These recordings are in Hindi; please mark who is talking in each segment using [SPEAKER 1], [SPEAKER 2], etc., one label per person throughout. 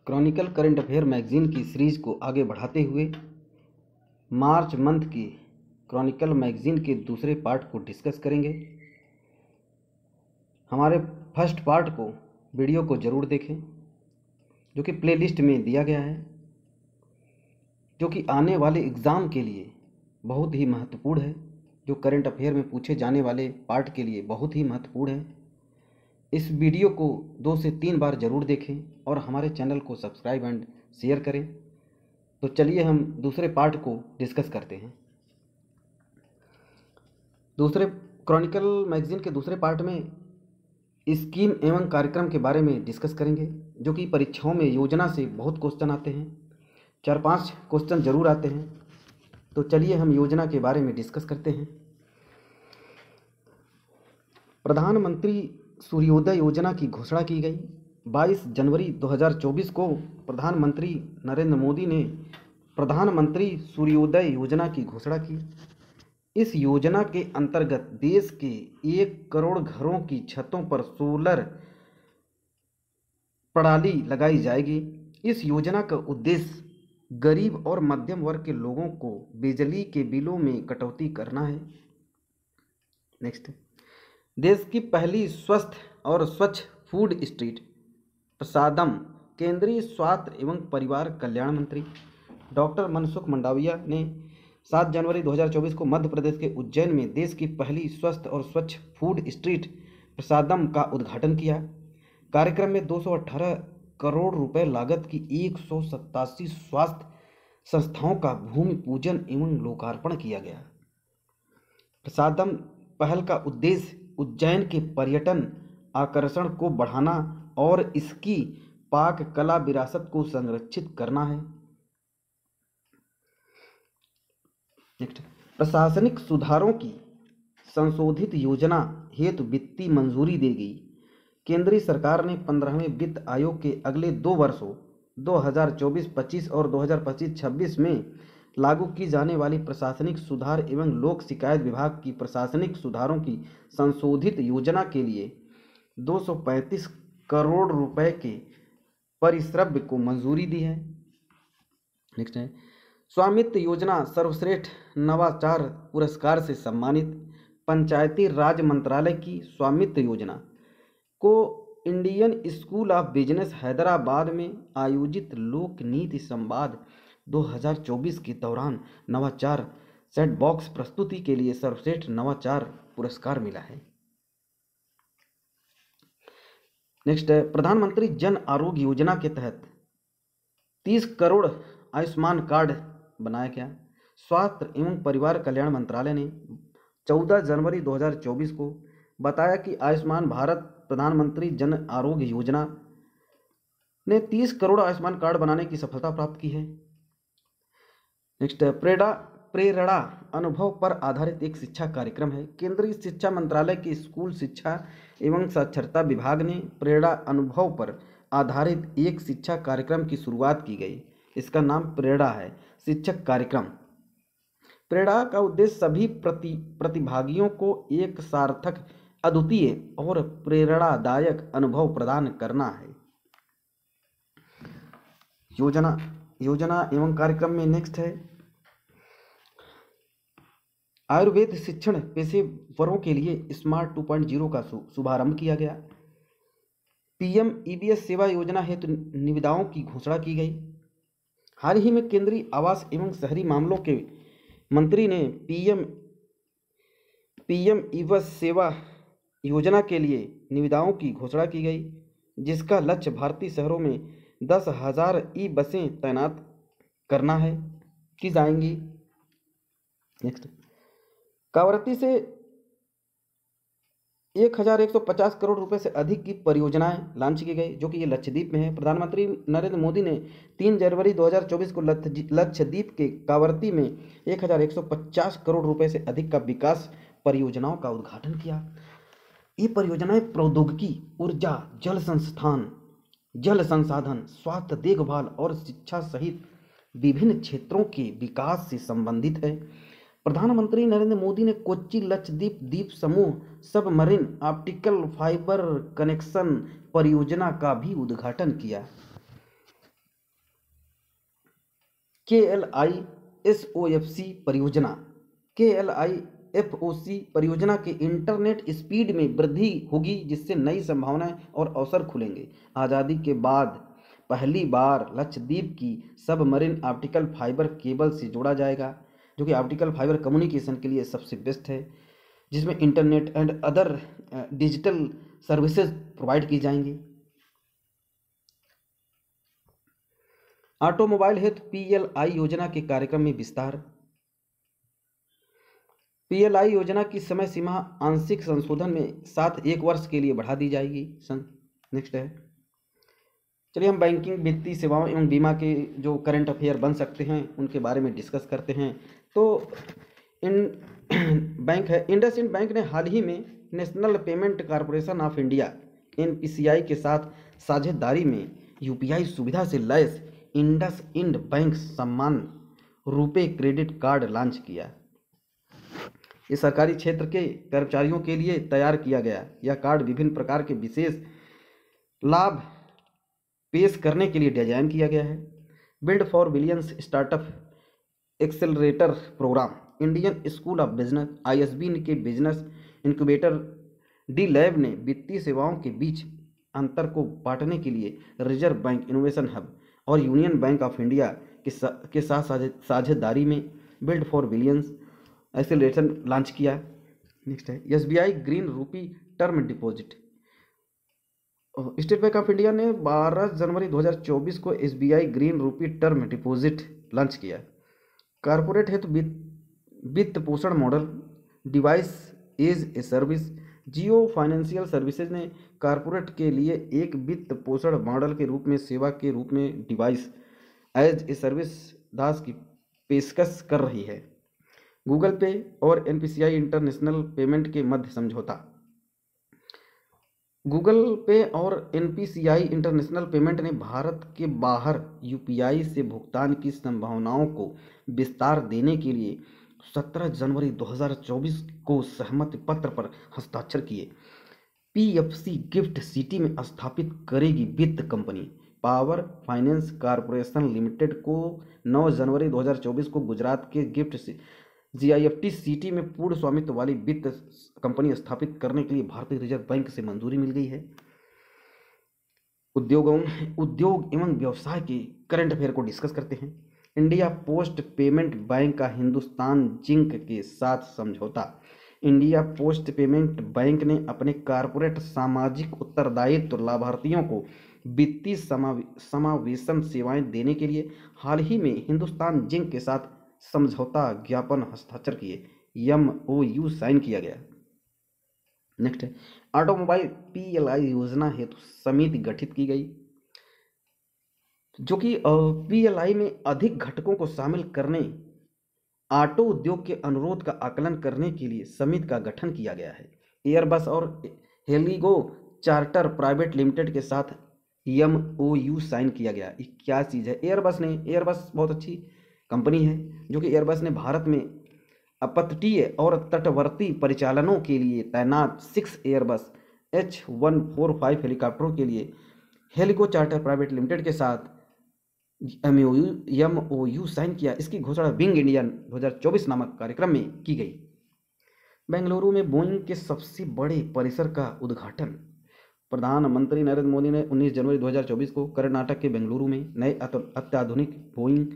[SPEAKER 1] क्रॉनिकल करंट अफेयर मैगजीन की सीरीज को आगे बढ़ाते हुए मार्च मंथ की क्रॉनिकल मैगजीन के दूसरे पार्ट को डिस्कस करेंगे। हमारे फर्स्ट पार्ट को वीडियो को ज़रूर देखें जो कि प्लेलिस्ट में दिया गया है, जो कि आने वाले एग्ज़ाम के लिए बहुत ही महत्वपूर्ण है, जो करंट अफेयर में पूछे जाने वाले पार्ट के लिए बहुत ही महत्वपूर्ण है। इस वीडियो को 2 से 3 बार ज़रूर देखें और हमारे चैनल को सब्सक्राइब एंड शेयर करें। तो चलिए हम दूसरे पार्ट को डिस्कस करते हैं। दूसरे क्रॉनिकल मैगजीन के दूसरे पार्ट में स्कीम एवं कार्यक्रम के बारे में डिस्कस करेंगे, जो कि परीक्षाओं में योजना से बहुत क्वेश्चन आते हैं, 4-5 क्वेश्चन ज़रूर आते हैं। तो चलिए हम योजना के बारे में डिस्कस करते हैं। प्रधानमंत्री सूर्योदय योजना की घोषणा की गई। 22 जनवरी 2024 को प्रधानमंत्री नरेंद्र मोदी ने प्रधानमंत्री सूर्योदय योजना की घोषणा की। इस योजना के अंतर्गत देश के 1 करोड़ घरों की छतों पर सोलर प्रणाली लगाई जाएगी। इस योजना का उद्देश्य गरीब और मध्यम वर्ग के लोगों को बिजली के बिलों में कटौती करना है। नेक्स्ट, देश की पहली स्वस्थ और स्वच्छ फूड स्ट्रीट प्रसादम केंद्रीय स्वास्थ्य एवं परिवार कल्याण मंत्री डॉक्टर मनसुख मंडाविया ने 7 जनवरी 2024 को मध्य प्रदेश के उज्जैन में देश की पहली स्वस्थ और स्वच्छ फूड स्ट्रीट प्रसादम का उद्घाटन किया। कार्यक्रम में 218 करोड़ रुपए लागत की 187 स्वास्थ्य संस्थाओं का भूमि पूजन एवं लोकार्पण किया गया। प्रसादम पहल का उद्देश्य उज्जैन के पर्यटन आकर्षण को बढ़ाना और इसकी पाक कला विरासत को संरक्षित करना है। नेक्स्ट, प्रशासनिक सुधारों की संशोधित योजना हेतु वित्तीय मंजूरी दी गई। केंद्रीय सरकार ने 15वें वित्त आयोग के अगले 2 वर्षों 2024-25 और 2025-26 में लागू की जाने वाली प्रशासनिक सुधार एवं लोक शिकायत विभाग की प्रशासनिक सुधारों की संशोधित योजना के लिए 235 करोड़ रुपए के परिश्रव्य को मंजूरी दी है। नेक्स्ट है, स्वामित्व योजना सर्वश्रेष्ठ नवाचार पुरस्कार से सम्मानित। पंचायती राज मंत्रालय की स्वामित्व योजना को Indian School of business Hyderabad में आयोजित लोक नीति संवाद 2024 के दौरान नवाचार सेट बॉक्स प्रस्तुति के लिए सर्वश्रेष्ठ नवाचार पुरस्कार मिला है। नेक्स्ट है, प्रधानमंत्री जन आरोग्य योजना के तहत 30 करोड़ आयुष्मान कार्ड बनाया गया। स्वास्थ्य एवं परिवार कल्याण मंत्रालय ने 14 जनवरी 2024 को बताया कि आयुष्मान भारत प्रधानमंत्री जन आरोग्य योजना ने 30 करोड़ आयुष्मान कार्ड बनाने की सफलता प्राप्त की है। नेक्स्ट, प्रेरणा अनुभव पर आधारित एक शिक्षा कार्यक्रम है। केंद्रीय शिक्षा मंत्रालय के स्कूल शिक्षा एवं साक्षरता विभाग ने प्रेरणा अनुभव पर आधारित एक शिक्षा कार्यक्रम की शुरुआत की गई। इसका नाम प्रेरणा है शिक्षक कार्यक्रम। प्रेरणा का उद्देश्य सभी प्रतिभागियों को एक सार्थक, अद्वितीय और प्रेरणादायक अनुभव प्रदान करना है। योजना एवं कार्यक्रम में नेक्स्ट है, आयुर्वेद शिक्षण पेशेवरों के लिए स्मार्ट 2.0 का शुभारंभ किया गया। पीएम ईबीएस सेवा योजना हेतु निविदाओं की घोषणा की गई। हाल ही में केंद्रीय आवास एवं शहरी मामलों के मंत्री ने पीएम ईबीएस सेवा योजना के लिए निविदाओं की घोषणा की गई, जिसका लक्ष्य भारतीय शहरों में 10,000 ई बसें तैनात करना है की जाएंगी। नेक्स्ट, कावरत्ती से 1150 करोड़ रुपए से अधिक की परियोजनाएं लॉन्च की गई, जो कि ये लक्षद्वीप में है। प्रधानमंत्री नरेंद्र मोदी ने 3 जनवरी 2024 को लक्षद्वीप के कावरत्ती में 1150 करोड़ रुपए से अधिक का विकास परियोजनाओं का उद्घाटन किया। ये परियोजनाएं प्रौद्योगिकी, ऊर्जा, जल संसाधन, स्वास्थ्य देखभाल और शिक्षा सहित विभिन्न क्षेत्रों के विकास से संबंधित है। प्रधानमंत्री नरेंद्र मोदी ने कोच्चि लक्षद्वीप द्वीप समूह सबमरीन ऑप्टिकल फाइबर कनेक्शन परियोजना का भी उद्घाटन किया। KLIFOC परियोजना KLIFOC परियोजना के इंटरनेट स्पीड में वृद्धि होगी, जिससे नई संभावनाएं और अवसर खुलेंगे। आज़ादी के बाद पहली बार लक्षद्वीप की सबमरीन ऑप्टिकल फाइबर केबल से जोड़ा जाएगा, जो कि ऑप्टिकल फाइबर कम्युनिकेशन के लिए सबसे बेस्ट है, जिसमें internet and other digital services provide की जाएंगी। ऑटोमोबाइल हेतु PLI योजना के कार्यक्रम में विस्तार। PLI योजना की समय सीमा आंशिक संशोधन में 1 वर्ष के लिए बढ़ा दी जाएगी। नेक्स्ट है, चलिए हम बैंकिंग, वित्तीय सेवाओं एवं बीमा के जो करंट अफेयर बन सकते हैं उनके बारे में डिस्कस करते हैं। तो बैंक है, इंडसइंड बैंक ने हाल ही में national payment corporation of India NPCI के साथ साझेदारी में UPI सुविधा से लैस इंडसइंड बैंक सम्मान रुपे क्रेडिट कार्ड लॉन्च किया। ये सरकारी क्षेत्र के कर्मचारियों के लिए तैयार किया गया। यह कार्ड विभिन्न प्रकार के विशेष लाभ पेश करने के लिए डिजाइन किया गया है। Build for billions startup accelerator program, Indian School of Business ISB के बिजनेस इंक्यूबेटर डी लैब ने वित्तीय सेवाओं के बीच अंतर को बांटने के लिए रिजर्व बैंक इनोवेशन हब और यूनियन बैंक ऑफ इंडिया के साथ साझेदारी में build for billions acceleration launch किया। नेक्स्ट है, SBI green rupee term deposit. State Bank of India ने 12 जनवरी 2024 को SBI green rupee term deposit launch किया। कॉरपोरेट हेतु वित्त पोषण model, device as a service. Jio financial services ने कॉरपोरेट के लिए एक वित्त पोषण मॉडल के रूप में सेवा के रूप में डिवाइस एज ए सर्विस दास की पेशकश कर रही है। गूगल पे और NPCI इंटरनेशनल पेमेंट के मध्य समझौता। गूगल पे और NPCI इंटरनेशनल पेमेंट ने भारत के बाहर UPI से भुगतान की संभावनाओं को विस्तार देने के लिए 17 जनवरी 2024 को सहमति पत्र पर हस्ताक्षर किए। PFC गिफ्ट सिटी में स्थापित करेगी वित्त company. Power finance corporation limited को 9 जनवरी 2024 को गुजरात के गिफ्ट GIFT सिटी में पूर्ण स्वामित्व वाली वित्त कंपनी स्थापित करने के लिए भारतीय रिजर्व बैंक से मंजूरी मिल गई है। उद्योग एवं व्यवसाय के करंट अफेयर को डिस्कस करते हैं। इंडिया पोस्ट पेमेंट बैंक का हिंदुस्तान जिंक के साथ समझौता। इंडिया पोस्ट पेमेंट बैंक ने अपने कॉरपोरेट सामाजिक उत्तरदायित्व लाभार्थियों को वित्तीय समावेशन सेवाएं देने के लिए हाल ही में हिंदुस्तान जिंक के साथ समझौता ज्ञापन हस्ताक्षर किए, MOU साइन किया गया। नेक्स्ट है, ऑटोमोबाइल PLI योजना हेतु समिति गठित की गई, जो कि PLI में अधिक घटकों को शामिल करने ऑटो उद्योग के अनुरोध का आकलन करने के लिए समिति का गठन किया गया है। एयरबस और हेलिगो चार्टर प्राइवेट लिमिटेड के साथ MOU साइन किया गया। ये क्या चीज़ है? एयरबस बहुत अच्छी कंपनी है, जो कि एयरबस ने भारत में अपतटीय और तटवर्ती परिचालनों के लिए तैनात 6 एयरबस H145 हेलीकॉप्टरों के लिए हेलिगो चार्टर प्राइवेट लिमिटेड के साथ MOU साइन किया। इसकी घोषणा विंग इंडिया 2024 नामक कार्यक्रम में की गई। बेंगलुरु में बोइंग के सबसे बड़े परिसर का उद्घाटन। प्रधानमंत्री नरेंद्र मोदी ने 19 जनवरी 2024 को कर्नाटक के बेंगलुरु में नए अत्याधुनिक Boeing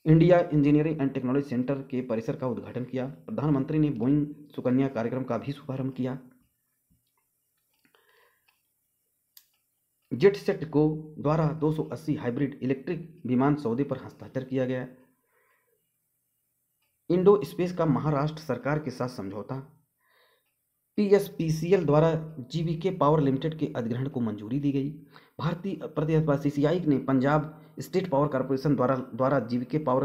[SPEAKER 1] India engineering and technology centre के परिसर का उद्घाटन किया। प्रधानमंत्री ने बोइंग सुकन्या कार्यक्रम का भी शुभारंभ किया। जेटसेट को द्वारा 280 हाइब्रिड इलेक्ट्रिक विमान सौदे पर हस्ताक्षर किया गया। इंडो स्पेस का महाराष्ट्र सरकार के साथ समझौता। PSPCL द्वारा GVK पावर लिमिटेड के अधिग्रहण को मंजूरी दी गई। भारतीय प्रतिस्पर्धा CCI ने पंजाब स्टेट पावर कॉर्पोरेशन द्वारा GVK पावर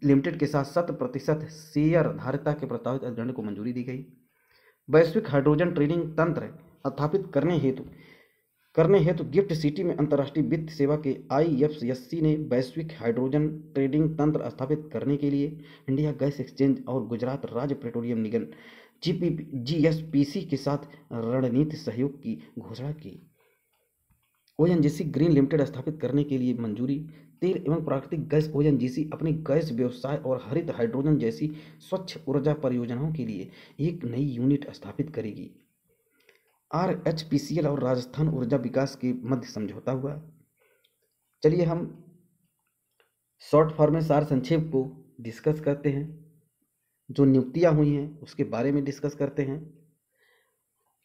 [SPEAKER 1] लिमिटेड के साथ 7% शेयर धारिता के प्रस्तावित अधिग्रहण को मंजूरी दी गई। वैश्विक हाइड्रोजन ट्रेडिंग तंत्र स्थापित करने हेतु गिफ्ट सिटी में अंतर्राष्ट्रीय वित्त सेवा के IFSC ने वैश्विक हाइड्रोजन ट्रेडिंग तंत्र स्थापित करने के लिए इंडिया गैस एक्सचेंज और गुजरात राज्य पेट्रोलियम निगम GSPC के साथ रणनीतिक सहयोग की घोषणा की। ओएनजीसी ग्रीन लिमिटेड स्थापित करने के लिए मंजूरी। तेल एवं प्राकृतिक गैस ओएनजीसी अपने गैस व्यवसाय और हरित हाइड्रोजन जैसी स्वच्छ ऊर्जा परियोजनाओं के लिए एक नई यूनिट स्थापित करेगी। आरएचपीसीएल और राजस्थान ऊर्जा विकास के मध्य समझौता हुआ। चलिए हम शॉर्ट फॉर्म में सार संक्षेप को डिस्कस करते हैं। जो नियुक्तियां हुई हैं उसके बारे में डिस्कस करते हैं।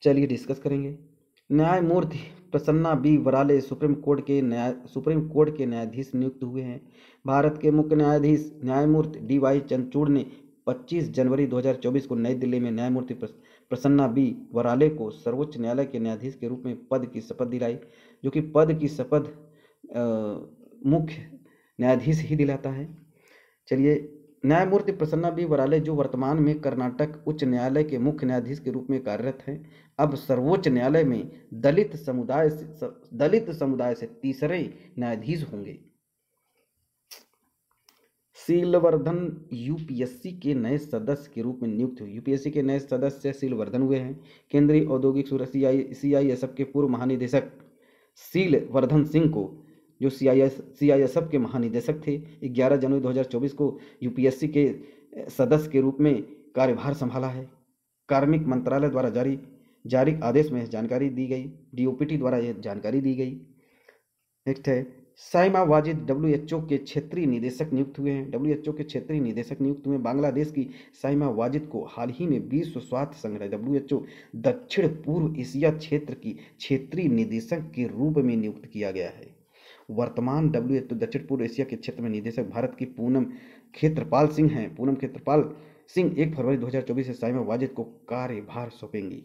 [SPEAKER 1] चलिए डिस्कस करेंगे। न्यायमूर्ति प्रसन्ना बी वराले सुप्रीम कोर्ट के न्यायाधीश नियुक्त हुए हैं। भारत के मुख्य न्यायाधीश न्यायमूर्ति DY चंद्रचूड़ ने 25 जनवरी 2024 को नई दिल्ली में न्यायमूर्ति प्रसन्ना बी वराले को सर्वोच्च न्यायालय के न्यायाधीश के रूप में पद की शपथ दिलाई, जो कि पद की शपथ मुख्य न्यायाधीश ही दिलाता है। चलिए, न्यायमूर्ति प्रसन्ना बी वराले जो वर्तमान में कर्नाटक उच्च न्यायालय के मुख्य न्यायाधीश के रूप में कार्यरत हैं, अब सर्वोच्च न्यायालय में दलित समुदाय से तीसरे न्यायाधीश होंगे। सीलवर्धन यूपीएससी के नए सदस्य के रूप में नियुक्त हुए। यूपीएससी के नए सदस्य सीलवर्धन हुए हैं। केंद्रीय औद्योगिक सुरक्षा CISF के पूर्व महानिदेशक सीलवर्धन सिंह को, जो CISF के महानिदेशक थे, 11 जनवरी 2024 को यूपीएससी के सदस्य के रूप में कार्यभार संभाला है। कार्मिक मंत्रालय द्वारा जारी आदेश में जानकारी दी गई। DOPT द्वारा यह जानकारी दी गई। नेक्स्ट है साइमा वाजिद WHO के क्षेत्रीय निदेशक नियुक्त हुए हैं। WHO के क्षेत्रीय निदेशक नियुक्त हुए। बांग्लादेश की साइमा वाजिद को हाल ही में विश्व स्वास्थ्य संगठन WHO दक्षिण पूर्व एशिया क्षेत्र की क्षेत्रीय निदेशक के रूप में नियुक्त किया गया है। वर्तमान WHO दक्षिण पूर्व एशिया के क्षेत्र में निदेशक भारत की पूनम खेत्रपाल सिंह हैं। पूनम खेत्रपाल सिंह 1 फरवरी 2024 से साइमा वाजिद को कार्यभार सौंपेंगी।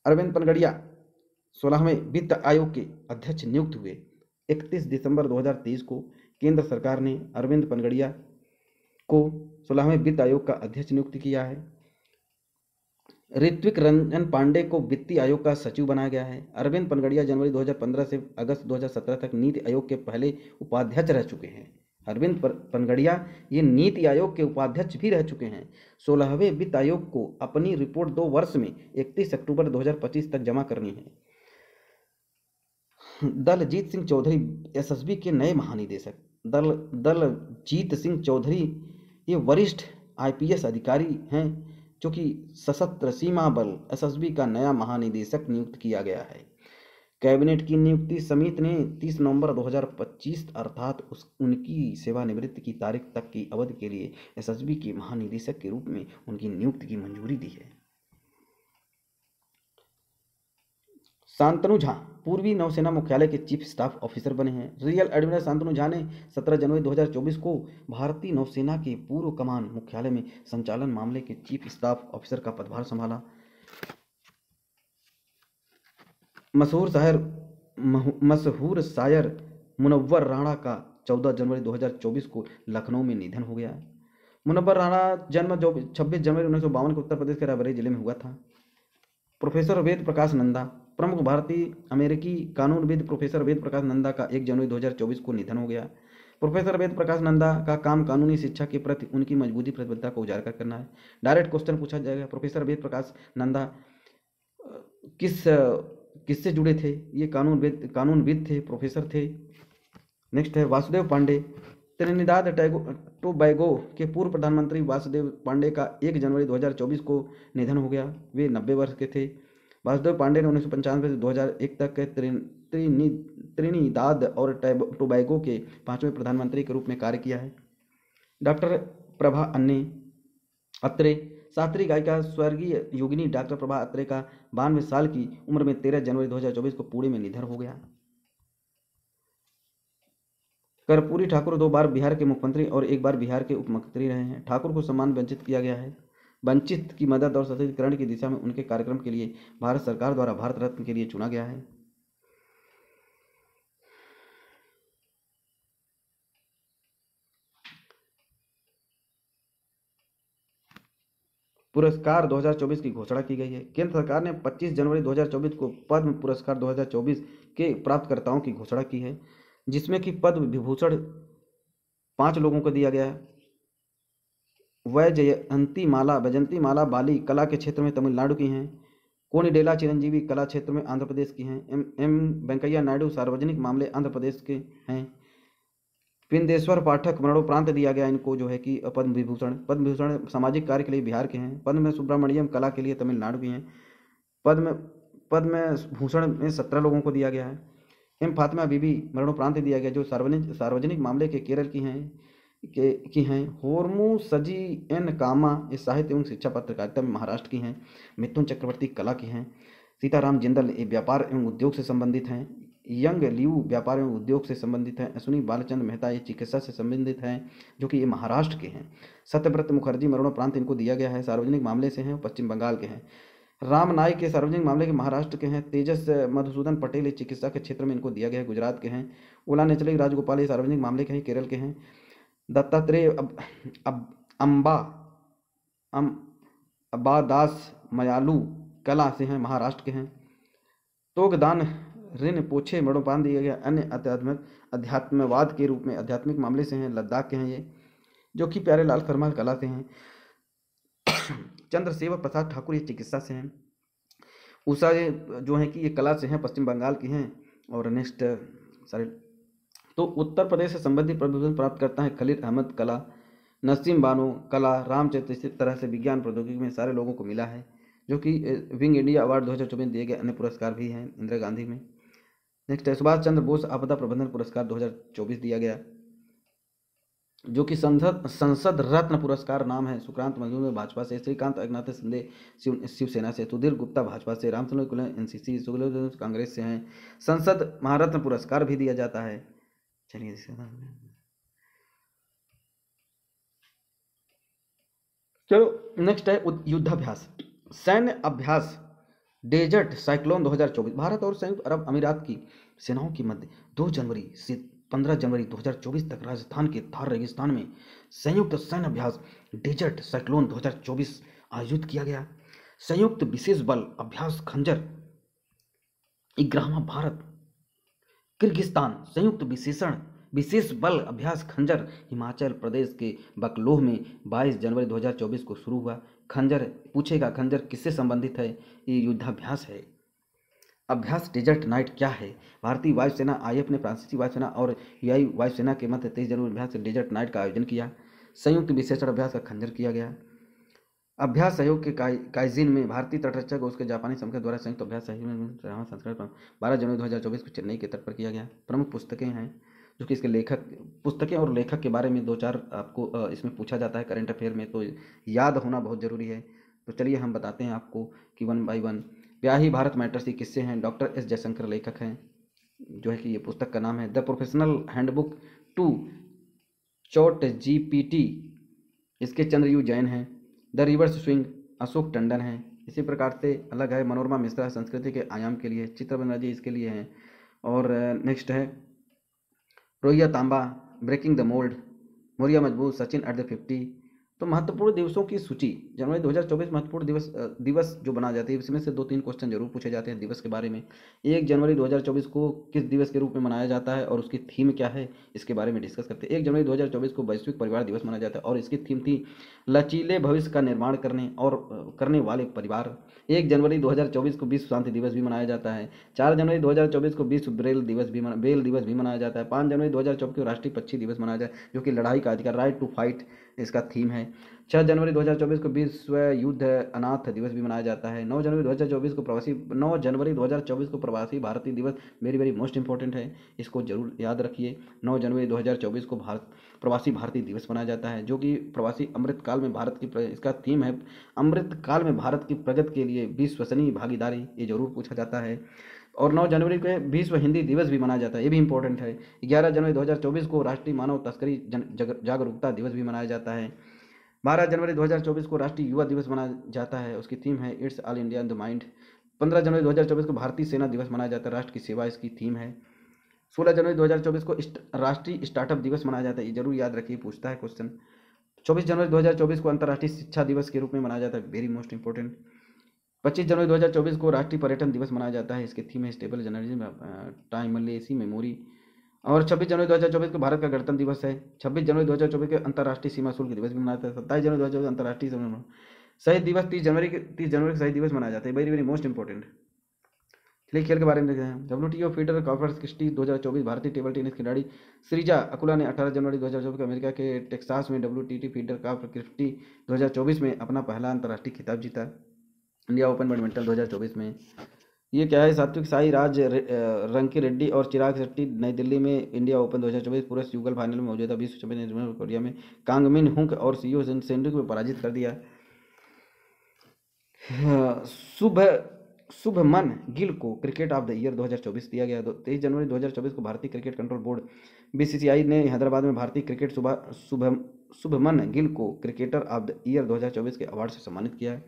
[SPEAKER 1] अरविंद पनगड़िया 16वें वित्त आयोग के अध्यक्ष नियुक्त हुए। 31 दिसंबर 2023 को केंद्र सरकार ने अरविंद पनगड़िया को 16वें वित्त आयोग का अध्यक्ष नियुक्त किया है। ऋत्विक रंजन पांडे को वित्तीय आयोग का सचिव बनाया गया है। अरविंद पनगड़िया जनवरी 2015 से अगस्त 2017 तक नीति आयोग के पहले उपाध्यक्ष रह चुके हैं। अरविंद पनगड़िया ये नीति आयोग के उपाध्यक्ष भी रह चुके हैं। 16वें वित्त आयोग को अपनी रिपोर्ट 2 वर्ष में 31 अक्टूबर 2025 तक जमा करनी है। दलजीत सिंह चौधरी SSB के नए महानिदेशक। दलजीत सिंह चौधरी ये वरिष्ठ IPS अधिकारी हैं, जो कि सशस्त्र सीमा बल SSB का नया महानिदेशक नियुक्त किया गया है। कैबिनेट की नियुक्ति समिति ने 30 नवंबर 2025 अर्थात उनकी सेवानिवृत्ति की तारीख तक की अवधि के लिए SSB के महानिदेशक के रूप में उनकी नियुक्ति की मंजूरी दी है। शांतनु झा पूर्वी नौसेना मुख्यालय के चीफ स्टाफ ऑफिसर बने हैं। रियल एडमिरल शांतनु झा ने 17 जनवरी 2024 को भारतीय नौसेना के पूर्व कमान मुख्यालय में संचालन मामले के चीफ स्टाफ ऑफिसर का पदभार संभाला। मशहूर शायर मुनव्वर राणा का 14 जनवरी 2024 को लखनऊ में निधन हो गया। मुनव्वर राणा जन्म 26 जनवरी 1952 को उत्तर प्रदेश के रायबरेली जिले में हुआ था। प्रोफेसर वेद प्रकाश नंदा प्रमुख भारतीय अमेरिकी कानूनविद प्रोफेसर वेद प्रकाश नंदा का 1 जनवरी 2024 को निधन हो गया। प्रोफेसर वेद प्रकाश नंदा का काम कानूनी शिक्षा के प्रति उनकी मजबूती प्रतिबद्धता को उजागर करना है। डायरेक्ट क्वेश्चन पूछा जाएगा, प्रोफेसर वेद प्रकाश नंदा किससे जुड़े थे? ये कानूनविद थे, प्रोफेसर थे। नेक्स्ट है वासुदेव पांडे। त्रिनिदाद टोबैगो के पूर्व प्रधानमंत्री वासुदेव पांडे का 1 जनवरी 2024 को निधन हो गया। वे 90 वर्ष के थे। वासुदेव पांडे ने 1995 से 2001 तक त्रिनिदाद और टोबैगो के 5वें प्रधानमंत्री के रूप में कार्य किया है। डॉक्टर प्रभा अत्रे शास्त्रीय गायिका स्वर्गीय योगिनी डॉक्टर प्रभा अत्रे का 92 साल की उम्र में 13 जनवरी 2024 को पुणे में निधन हो गया। कर्पूरी ठाकुर 2 बार बिहार के मुख्यमंत्री और 1 बार बिहार के उप मुख्यमंत्री रहे हैं। ठाकुर को सम्मान वंचित किया गया है। वंचित की मदद और सशक्तिकरण की दिशा में उनके कार्यक्रम के लिए भारत सरकार द्वारा भारत रत्न के लिए चुना गया है। पुरस्कार 2024 की घोषणा की गई है। केंद्र सरकार ने 25 जनवरी 2024 को पद्म पुरस्कार 2024 के प्राप्तकर्ताओं की घोषणा की है, जिसमें कि पद्म विभूषण 5 लोगों को दिया गया है। वैजयंती माला बाली कला के क्षेत्र में तमिलनाडु की हैं। कोनिडेला चिरंजीवी कला क्षेत्र में आंध्र प्रदेश की हैं। एम वेंकैया नायडू सार्वजनिक मामले आंध्र प्रदेश के हैं। पिंदेश्वर पाठक मरणोपरांत दिया गया इनको जो है कि पद्म विभूषण। पद्म विभूषण सामाजिक कार्य के लिए बिहार के हैं। पद्म सुब्रमण्यम कला के लिए तमिलनाडु के हैं। पद्म पद्म भूषण में 17 लोगों को दिया गया है। एम फातिमा बीबी मरणोपरांत दिया गया जो सार्वजनिक मामले के केरल की हैं। होर्मू सजी एन कामा ये साहित्य एवं शिक्षा पत्रकारिता में महाराष्ट्र की हैं। मिथुन चक्रवर्ती कला की हैं। सीताराम जिंदल ये व्यापार एवं उद्योग से संबंधित हैं। यंग लियू व्यापार एवं उद्योग से संबंधित हैं। अश्विनी बालचंद्र मेहता ये चिकित्सा से संबंधित हैं जो कि ये महाराष्ट्र के हैं। सत्यव्रत मुखर्जी मरणोपरांत इनको दिया गया है, सार्वजनिक मामले से हैं, पश्चिम बंगाल के हैं। राम नाइक के सार्वजनिक मामले के महाराष्ट्र के हैं। तेजस मधुसूदन पटेल ये चिकित्सा के क्षेत्र में इनको दिया गया है, गुजरात के हैं। ओला नेचले राजगोपाल ये सार्वजनिक मामले के हैं, केरल के हैं। दत्तात्रेय अब्बादास मयालू कला से हैं, महाराष्ट्र के हैं। तोगदान रिन पोछे मरणोपरांत दिया गया अन्य अध्यात्मवाद के रूप में आध्यात्मिक मामले से हैं, लद्दाख के हैं ये, जो कि प्यारेलाल शर्मा कला से हैं। चंद्रसेवर प्रसाद ठाकुर ये चिकित्सा से हैं। उषा ये जो है कि ये कला से हैं, पश्चिम बंगाल की हैं। और नेक्स्ट सारे तो उत्तर प्रदेश से संबंधित प्रभुत्व प्राप्त करता है खलील अहमद कला, नसीम बानो कला, रामचरित्र इसी तरह से विज्ञान प्रौद्योगिकी में सारे लोगों को मिला है, जो कि विंग इंडिया अवार्ड 2024 दिए गए अन्य पुरस्कार भी हैं इंदिरा गांधी में। नेक्स्ट है सुभाष चंद्र बोस आपदा प्रबंधन पुरस्कार 2024 दिया गया, जो कि संसद रत्न पुरस्कार नाम है। सुक्रांत मजूमदार भाजपा से, श्रीकांत अगनाथ सिंधे शिवसेना से, सुधीर गुप्ता भाजपा से, रामचंद्र कुलकर्णी एनसीसी, सुगल कांग्रेस से हैं। संसद महारत्न पुरस्कार भी दिया जाता है। चलिए चलो नेक्स्ट है युद्धाभ्यास, सैन्य अभ्यास डेजर्ट साइक्लोन 2024। भारत और संयुक्त अरब अमीरात की सेनाओं के मध्य 2 जनवरी से 15 जनवरी 2024 तक राजस्थान के थार रेगिस्तान में संयुक्त सैन्य अभ्यास डेजर्ट साइक्लोन 2024 आयोजित किया गया। संयुक्त विशेष बल अभ्यास खंजर इग्रामा भारत किर्गिस्तान संयुक्त विशेष बल अभ्यास खंजर हिमाचल प्रदेश के बकलोह में 22 जनवरी 2024 को शुरू हुआ। खंजर पूछेगा, खंजर किससे संबंधित है? ये युद्धाभ्यास है। अभ्यास डेजर्ट नाइट क्या है? भारतीय वायुसेना आईएफ ने फ्रांसीसी वायुसेना और यूआई वायुसेना के मध्य 23 जनवरी अभ्यास डेजर्ट नाइट का आयोजन किया। संयुक्त विशेषण अभ्यास का खंजर किया गया। अभ्यास सहयोग के काइजिन में भारतीय तटरक्षक और उसके जापानी समकक्ष द्वारा संयुक्त अभ्यास सहयोग संस्करण 12 जनवरी 2024 को चेन्नई के तट पर किया गया। प्रमुख पुस्तकें हैं जो कि इसके पुस्तकें और लेखक के बारे में 2-4 आपको इसमें पूछा जाता है करंट अफेयर में, तो याद होना बहुत ज़रूरी है। तो चलिए हम बताते हैं आपको कि 1 बाय 1। ब्याही भारत मैटर्स ये किससे हैं? डॉक्टर एस जयशंकर लेखक हैं, जो है कि ये पुस्तक का नाम है the professional handbook to chat GPT, इसके चंद्रयू जैन हैं। The reverse swing Ashok Tandon हैं। इसी प्रकार से अलग है मनोरमा मिश्रा संस्कृति के आयाम के लिए, चित्र बनर्जी इसके लिए हैं। और नेक्स्ट है रोहिया तांबा ब्रेकिंग द मोल्ड, मोरिया मजबूत सचिन एट द 50। तो महत्वपूर्ण दिवसों की सूची, जनवरी 2024 महत्वपूर्ण दिवस जो बनाए जाते हैं, इसमें से 2-3 क्वेश्चन जरूर पूछे जाते हैं दिवस के बारे में। 1 जनवरी 2024 को किस दिवस के रूप में मनाया जाता है और उसकी थीम क्या है, इसके बारे में डिस्कस करते हैं। 1 जनवरी 2024 को वैश्विक परिवार दिवस मनाया जाता है और इसकी थीम थी लचीले भविष्य का निर्माण करने वाले परिवार। 1 जनवरी 2024 को विश्व शांति दिवस भी मनाया जाता है। 4 जनवरी 2024 को विश्व ब्रेल दिवस भी मनाया जाता है। 5 जनवरी 2024 को राष्ट्रीय पक्षी दिवस मनाया जाता है, जो कि लड़ाई का अधिकार, राइट टू फाइट, इसका थीम है। 6 जनवरी 2024 को विश्व युद्ध अनाथ दिवस भी मनाया जाता है। 9 जनवरी 2024 को प्रवासी भारतीय दिवस, वेरी वेरी मोस्ट इंपॉर्टेंट है, इसको जरूर याद रखिए। 9 जनवरी 2024 को प्रवासी भारतीय दिवस मनाया जाता है, जो कि प्रवासी अमृतकाल में भारत की, इसका थीम है अमृतकाल में भारत की प्रगति के लिए विश्वसनीय भागीदारी, ये जरूर पूछा जाता है। और 9 जनवरी को विश्व हिंदी दिवस भी मनाया जाता है, ये भी इंपॉर्टेंट है। 11 जनवरी 2024 को राष्ट्रीय मानव तस्करी जागरूकता दिवस भी मनाया जाता है। 12 जनवरी 2024 को राष्ट्रीय युवा दिवस मनाया जाता है, उसकी थीम है it's all India in the mind. 15 जनवरी 2024 को भारतीय सेना दिवस मनाया जाता है, राष्ट्र की सेवा इसकी थीम है। 16 जनवरी 2024 को राष्ट्रीय स्टार्टअप दिवस मनाया जाता है, ये जरूर याद रखिए, पूछता है क्वेश्चन। 24 जनवरी 2024 को अंतर्राष्ट्रीय शिक्षा दिवस के रूप में मनाया जाता है, वेरी मोस्ट इंपॉर्टेंट। 25 जनवरी 2024 को राष्ट्रीय पर्यटन दिवस मनाया जाता है, इसकी थीम है स्टेबल जर्नलिज्म टाइमलेसी मेमोरी। और 26 जनवरी 2024 को भारत का गणतंत्र दिवस है। 26 जनवरी 2024 को अंतर्राष्ट्रीय सीमा शुल्क दिवस भी मनाया जाता है। 27 जनवरी 2024 अंतर्राष्ट्रीय शहीद दिवस 30 जनवरी को शहीद दिवस मनाया जाता है, वेरी वेरी मोस्ट इंपॉर्टेंट। चलिए खेल के बारे में देखते हैं। WTO फीडर कॉर्फर किस्टी 2024 भारतीय टेबल टेनिस खिलाड़ी श्रीजा अकुला ने 18 जनवरी 2024 को अमेरिका के टेक्सास में WTT फीडर कॉर्फर किस्टी 2024 में अपना पहला अंतर्राष्ट्रीय खिताब जीता। इंडिया ओपन बैडमिंटन 2024 में ये क्या है, सात्विक साईराज रंकी रेड्डी और चिराग शेट्टी नई दिल्ली में इंडिया ओपन 2024 पुरुष युगल फाइनल में मौजूदा विश्व चैंपियन कोरिया में कांगमिन हुंग और सीओ सेंड्रिक को पराजित कर दिया। शुभमन गिल को क्रिकेट ऑफ द ईयर 2024 दिया गया। 23 जनवरी 2024 को भारतीय क्रिकेट कंट्रोल बोर्ड BCCI ने हैदराबाद में भारतीय क्रिकेट शुभमन गिल को क्रिकेटर ऑफ द ईयर 2024 के अवार्ड से सम्मानित किया है।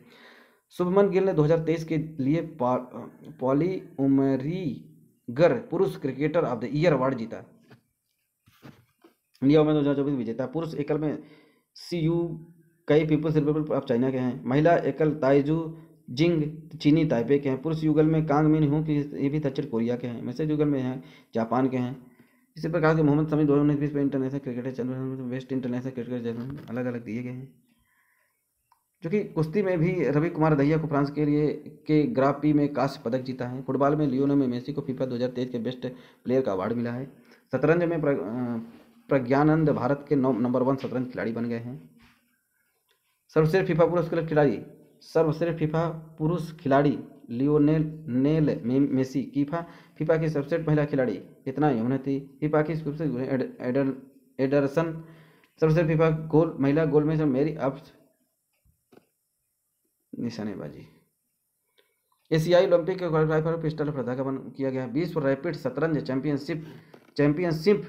[SPEAKER 1] शुभमन गिल ने 2023 के लिए पॉली उमरीगर पुरुष cricketer of the year award जीता। इंडिया ओपन 2024 विजेता पुरुष एकल में CU कई पीपल्स रिपब्लिक ऑफ चाइना के हैं। महिला एकल ताइजू जिंग चीनी ताइपे के हैं। पुरुष युगल में कांग मिन हूँ कि ये भी दक्षिण कोरिया के हैं। मैसेज युगल में हैं जापान के हैं। इसी प्रकार के मोहम्मद शमी 2019 में international cricket champion west international cricket अलग अलग दिए गए हैं। जो कि कुश्ती में भी रवि कुमार दहिया को फ्रांस के लिए के ग्रां प्री में कांस्य पदक जीता है। फुटबॉल में लियोनेल मेसी को फीफा 2023 के बेस्ट प्लेयर का अवार्ड मिला है। शतरंज में प्रज्ञानंद भारत के नंबर 1 शतरंज खिलाड़ी बन गए हैं। सर्वश्रेष्ठ फीफा पुरुष खिलाड़ी लियोनेल मेसी। फीफा की सर्वश्रेष्ठ महिला खिलाड़ी इतना यमुना थी। फीफा की एडरसन। सर्वश्रेष्ठ फीफा महिला गोल्ड में मेरी अब्स निशानेबाजी। एशियाई ओलंपिक के क्वालिफायर पिस्टल प्रतियोगिता किया गया। विश्व रैपिड शतरंज चैंपियनशिप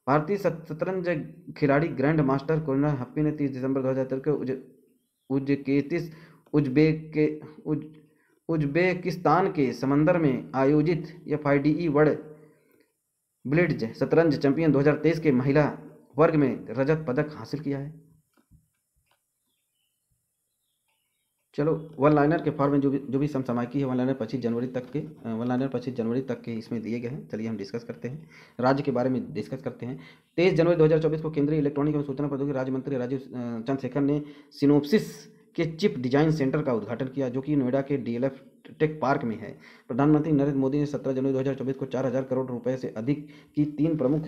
[SPEAKER 1] भारतीय शतरंज खिलाड़ी ग्रैंड मास्टर कोरिना हप्पी ने 30 दिसंबर 2023 को उज्बेकिस्तान के समंदर में आयोजित FIDE वर्ल्ड ब्लिट्ज शतरंज चैंपियन 2023 के महिला वर्ग में रजत पदक हासिल किया है। चलो वन लाइनर के फॉर्म में जो भी समसामयिकी है वन लाइनर 25 जनवरी तक के इसमें दिए गए हैं। चलिए हम डिस्कस करते हैं, राज्य के बारे में डिस्कस करते हैं। 23 जनवरी 2024 को केंद्रीय इलेक्ट्रॉनिक एवं सूचना प्रौद्योगिकी राज्य मंत्री राजीव चंद्रशेखर ने सिनोप्सिस के चिप डिजाइन सेंटर का उद्घाटन किया, जो कि नोएडा के DLF टेक पार्क में है। प्रधानमंत्री नरेंद्र मोदी ने 17 जनवरी 2024 को 4000 करोड़ रुपए से अधिक की 3 प्रमुख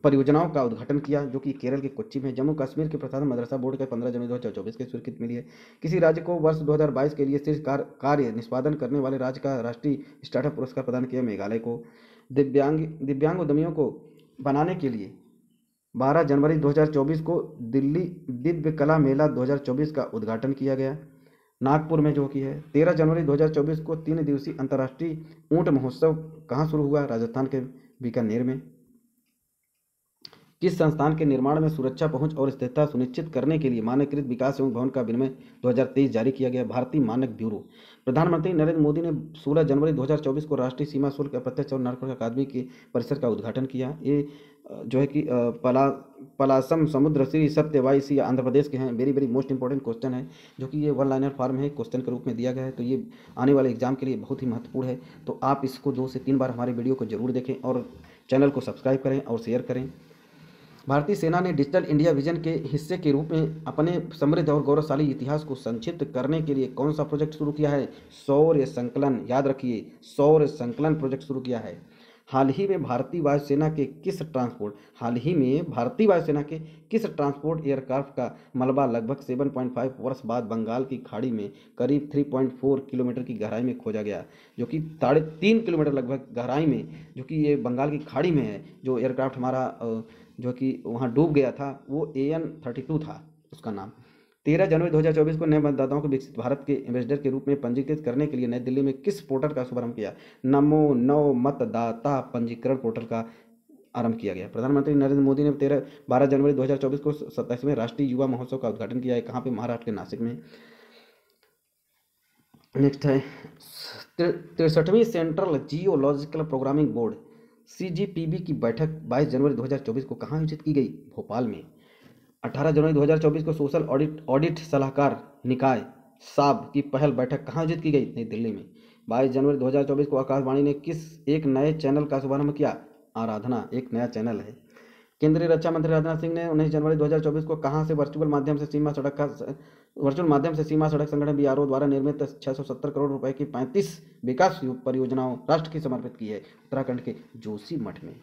[SPEAKER 1] परियोजनाओं का उद्घाटन किया, जो कि केरल के कोच्चि में। जम्मू कश्मीर के प्रशासन मदरसा बोर्ड का 15 जनवरी 2024 की स्वीकृति मिली है। किसी राज्य को वर्ष 2022 के लिए शीर्ष कार्य निष्पादन करने वाले राज्य का राष्ट्रीय स्टार्टअप पुरस्कार प्रदान किया मेघालय को। दिव्यांग उद्यमियों को बनाने के लिए 12 जनवरी 2024 को दिल्ली दिव्य कला मेला 2024 का उद्घाटन किया गया नागपुर में, जो कि है। 13 जनवरी 2024 को 3 दिवसीय अंतर्राष्ट्रीय ऊंट महोत्सव कहाँ शुरू हुआ? राजस्थान के बीकानेर में। किस संस्थान के निर्माण में सुरक्षा, पहुंच और स्थिरता सुनिश्चित करने के लिए मानकीकृत विकास एवं भवन का विनिमय 2023 जारी किया गया? भारतीय मानक ब्यूरो। प्रधानमंत्री नरेंद्र मोदी ने 16 जनवरी 2024 को राष्ट्रीय सीमा शुल्क अप्रत्यक्ष और नारकोटिक अकादमी के परिसर का उद्घाटन किया। ये जो है कि पलासम समुद्र श्री सत्यवाई सी आंध्र प्रदेश के हैं। Very very most important question है, जो कि ये वन लाइनर फॉर्म है, क्वेश्चन के रूप में दिया गया है। तो ये आने वाले एग्जाम के लिए बहुत ही महत्वपूर्ण है। तो आप इसको 2 से 3 बार हमारे वीडियो को जरूर देखें और चैनल को सब्सक्राइब करें और शेयर करें। भारतीय सेना ने डिजिटल इंडिया विजन के हिस्से के रूप में अपने समृद्ध और गौरवशाली इतिहास को संक्षिप्त करने के लिए कौन सा प्रोजेक्ट शुरू किया है? शौर्य संकलन। याद रखिए, शौर्य संकलन प्रोजेक्ट शुरू किया है। हाल ही में भारतीय वायुसेना के किस ट्रांसपोर्ट एयरक्राफ्ट का मलबा लगभग 7.5 वर्ष बाद बंगाल की खाड़ी में करीब 3.4 किलोमीटर की गहराई में खोजा गया, जो कि 3.5 किलोमीटर लगभग गहराई में, जो कि ये बंगाल की खाड़ी में है। जो एयरक्राफ्ट हमारा जो कि वहाँ डूब गया था वो AN-32 था उसका नाम। 13 जनवरी 2024 को नए मतदाताओं को विकसित भारत के एम्बेसडर के रूप में पंजीकृत करने के लिए नई दिल्ली में किस पोर्टल का शुभारंभ किया? नमो नव मतदाता पंजीकरण पोर्टल का आरंभ किया गया। प्रधानमंत्री नरेंद्र मोदी ने 12 जनवरी 2024 को 27वें राष्ट्रीय युवा महोत्सव का उद्घाटन किया है। कहाँ पे? महाराष्ट्र के नासिक में। नेक्स्ट है 63वीं central geological programming board CGPB की बैठक 22 जनवरी 2024 को कहाँ आयोजित की गई? भोपाल में। 18 जनवरी 2024 को सोशल ऑडिट सलाहकार निकाय SAB की पहल बैठक कहाँ आयोजित की गई? नई दिल्ली में। 22 जनवरी 2024 को आकाशवाणी ने किस एक नए चैनल का शुभारंभ किया? आराधना एक नया चैनल है। केंद्रीय रक्षा मंत्री राजनाथ सिंह ने 19 जनवरी 2024 को कहां से वर्चुअल माध्यम से सीमा सड़क संगठन बीआरओ द्वारा निर्मित 670 करोड़ रुपए की 35 विकास परियोजनाओं राष्ट्र की समर्पित की है? उत्तराखंड के जोशीमठ में।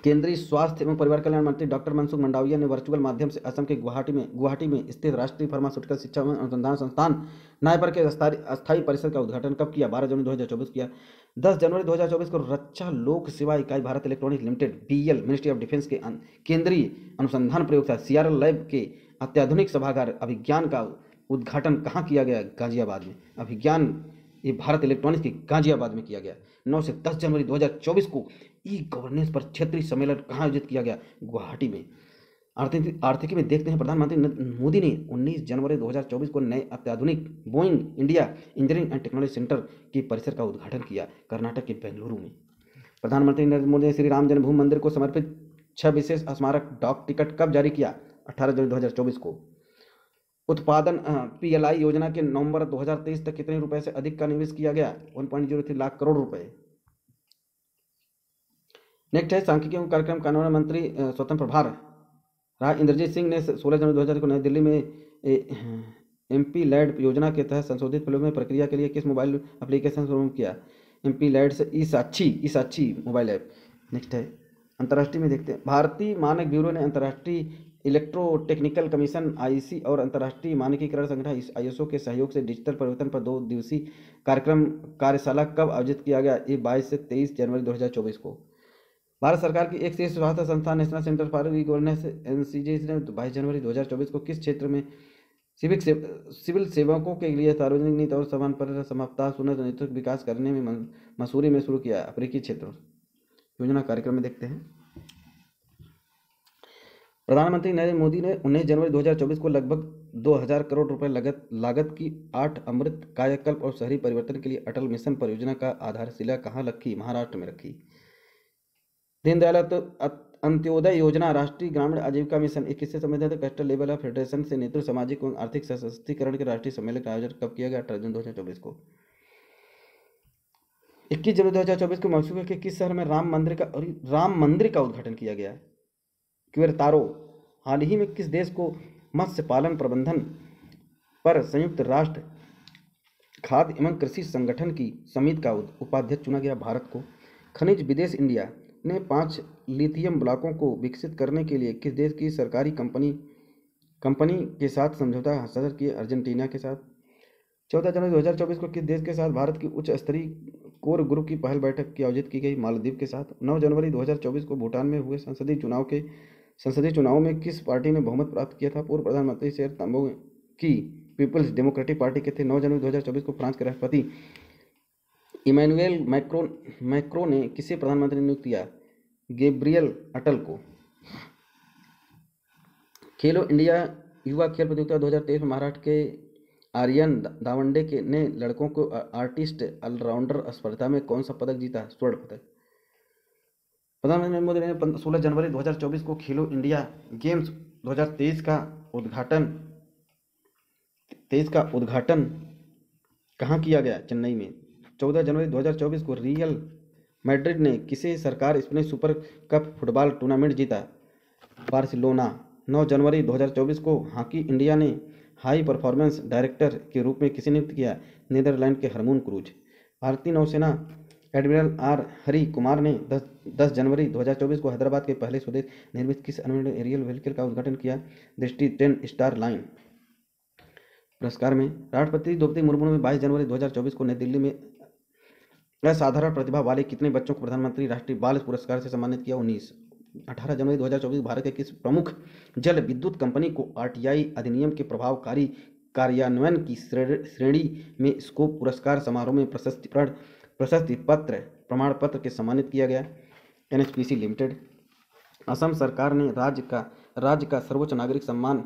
[SPEAKER 1] केंद्रीय स्वास्थ्य एवं परिवार कल्याण मंत्री डॉक्टर मनसुख मंडाविया ने वर्चुअल माध्यम से असम के गुवाहाटी में स्थित राष्ट्रीय फार्मास्यूटिकल शिक्षा एवं अनुसंधान संस्थान नायपर के अस्थायी परिसर का उद्घाटन कब किया? 12 जनवरी 2024 किया। 10 जनवरी 2024 को रक्षा लोक सेवा इकाई Bharat electronics limited BL ministry of defence के केंद्रीय अनुसंधान प्रयोगशाला सीआरएल लैब के अत्याधुनिक सभागार अभिज्ञान का उद्घाटन कहाँ किया गया? गाजियाबाद में। अभिज्ञान ये भारत इलेक्ट्रॉनिक्स के गाजियाबाद में किया गया। 9 से 10 जनवरी 2024 को ई गवर्नेंस पर क्षेत्रीय सम्मेलन कहाँ आयोजित किया गया? गुवाहाटी में। आर्थिकी में देखते हैं, प्रधानमंत्री मोदी ने 19 जनवरी 2024 को नए अत्याधुनिक Boeing India engineering and technology centre के परिसर का उद्घाटन किया कर्नाटक के बेंगलुरु में। प्रधानमंत्री नरेंद्र मोदी ने श्री राम जन्मभूमि मंदिर को समर्पित 6 विशेष स्मारक डाक टिकट कब जारी किया? 18 जनवरी 2024 को। उत्पादन पीएलआई योजना के नवंबर 2023 तक कितने रुपए से अधिक का निवेश किया गया? 1.03 लाख करोड़ रुपए। नेक्स्ट है सांख्यिकी एवं कार्यक्रम कानून मंत्री स्वतंत्र प्रभार राय इंद्रजीत सिंह ने 16 जनवरी 2000 को नई दिल्ली में एमपी लैड योजना के तहत संशोधित फिल्मों में प्रक्रिया के लिए किस मोबाइल एप्लीकेशन शुरू किया? एमपी लैड से ई साक्षी मोबाइल ऐप। नेक्स्ट है अंतर्राष्ट्रीय में देखते हैं, भारतीय मानक ब्यूरो ने अंतर्राष्ट्रीय इलेक्ट्रोटेक्निकल कमीशन आईसी और अंतर्राष्ट्रीय मानकीकरण संगठन आईएसओ के सहयोग से डिजिटल परिवर्तन पर 2 दिवसीय कार्यशाला कब आयोजित किया गया? ये 22 से 23 जनवरी 2024 को। भारत सरकार की एक शीर्ष स्वास्थ्य संस्थान national centre for e governance NCG ने 22 जनवरी 2024 को किस क्षेत्र में सिविल सेवकों के लिए सार्वजनिक नीति और समान पर सप्ताह सुनिश्चित विकास करने में मसूरी में शुरू किया? अफ्रीकी क्षेत्रों योजना कार्यक्रम में देखते हैं, प्रधानमंत्री नरेंद्र मोदी ने 19 जनवरी 2024 को लगभग 2000 करोड़ रुपए लागत की 8 अमृत कायाकल्प और शहरी परिवर्तन के लिए अटल मिशन परियोजना का आधारशिला कहाँ रखी? महाराष्ट्र में रखी। दीनदयाल अंत्योदय योजना राष्ट्रीय ग्रामीण आजीविका मिशन 21 से संबंधित कस्टल लेवल ऑफ फेडरेशन से नेतृत्व सामाजिक एवं आर्थिक सशक्तिकरण के राष्ट्रीय सम्मेलन का आयोजन कब किया गया? 18 जून 2024 को। 21 जनवरी 2024 को मैक्सिको के किस शहर में राम मंदिर का उद्घाटन किया गया? क्वेरतारो। हाल ही में किस देश को मत्स्य पालन प्रबंधन पर संयुक्त राष्ट्र खाद्य एवं कृषि संगठन की समिति का उपाध्यक्ष चुना गया? भारत को। खनिज विदेश इंडिया ने 5 लिथियम ब्लॉकों को विकसित करने के लिए किस देश की सरकारी कंपनी के साथ समझौता हस्ताक्षर किए? अर्जेंटीना के साथ। 14 जनवरी 2024 को किस देश के साथ भारत की उच्च स्तरीय कोर ग्रुप की पहल बैठक की आयोजित की गई? मालदीव के साथ। 9 जनवरी 2024 को भूटान में हुए संसदीय चुनाव में किस पार्टी ने बहुमत प्राप्त किया था? पूर्व प्रधानमंत्री शेर तंबो की पीपल्स डेमोक्रेटिक पार्टी के थे। 9 जनवरी 2024 को फ्रांस के राष्ट्रपति इमैनुएल मैक्रोन ने किसे प्रधानमंत्री नियुक्त किया? गैब्रियल अटल को। खेलो इंडिया युवा खेल प्रतियोगिता 2023 में महाराष्ट्र के आर्यन दावंडे ने लड़कों को आर्टिस्ट ऑलराउंडर स्पर्धा में कौन सा पदक जीता? स्वर्ण पदक। प्रधानमंत्री नरेंद्र मोदी ने 16 जनवरी 2024 को खेलो इंडिया गेम्स 2023 का उद्घाटन कहाँ किया गया? चेन्नई में। 14 जनवरी 2024 को रियल मैड्रिड ने किसे सरकार Spanish super cup football tournament जीता? बार्सिलोना। 9 जनवरी 2024 को हॉकी इंडिया ने हाई परफॉर्मेंस डायरेक्टर के रूप में किसे नियुक्त किया? नीदरलैंड के हरमून क्रूज। भारतीय नौसेना एडमिरल आर हरि कुमार ने 10 जनवरी 2024 को हैदराबाद के पहले स्वदेश निर्मित किस अनमोल एरियल व्हीकल का उद्घाटन किया? दृष्टि 10 स्टार लाइन। पुरस्कार में राष्ट्रपति द्रौपदी मुर्मू ने 22 जनवरी 2024 को नई दिल्ली में असाधारण प्रतिभा वाले कितने बच्चों को प्रधानमंत्री राष्ट्रीय बाल पुरस्कार से सम्मानित किया? 19। 18 जनवरी 2024 भारत के किस प्रमुख जल विद्युत कंपनी को आरटीआई अधिनियम के प्रभावकारी कार्यान्वयन की श्रेणी में स्कोप पुरस्कार समारोह में प्रशस्ति पत्र प्रमाण पत्र के सम्मानित किया गया? NHPC limited. असम सरकार ने राज्य का सर्वोच्च नागरिक सम्मान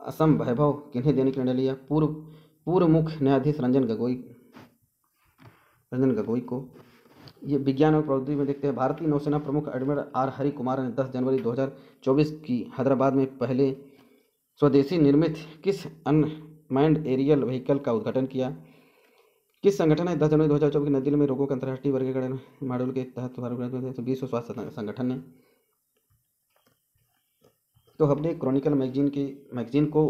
[SPEAKER 1] असम वैभव किन्हें देने का निर्णय लिया? पूर्व मुख्य न्यायाधीश रंजन गोगोई को। ये विज्ञान और प्रौद्योगिकी में देखते हैं, भारतीय नौसेना प्रमुख एडमिरल आर हरि कुमार ने 10 जनवरी 2024 की हैदराबाद में पहले स्वदेशी निर्मित किस अनमैन्ड एरियल व्हीकल का उद्घाटन किया? किस संगठन ने 10 जनवरी 2024 की नई दिल्ली में रोगों के अंतर्राष्ट्रीय वर्गीकरण मॉड्यूल के तहत विश्व स्वास्थ्य संगठन ने तो हमने क्रॉनिकल मैगजीन को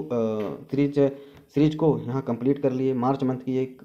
[SPEAKER 1] सीरीज को यहाँ कंप्लीट कर लिए। मार्च मंथ की एक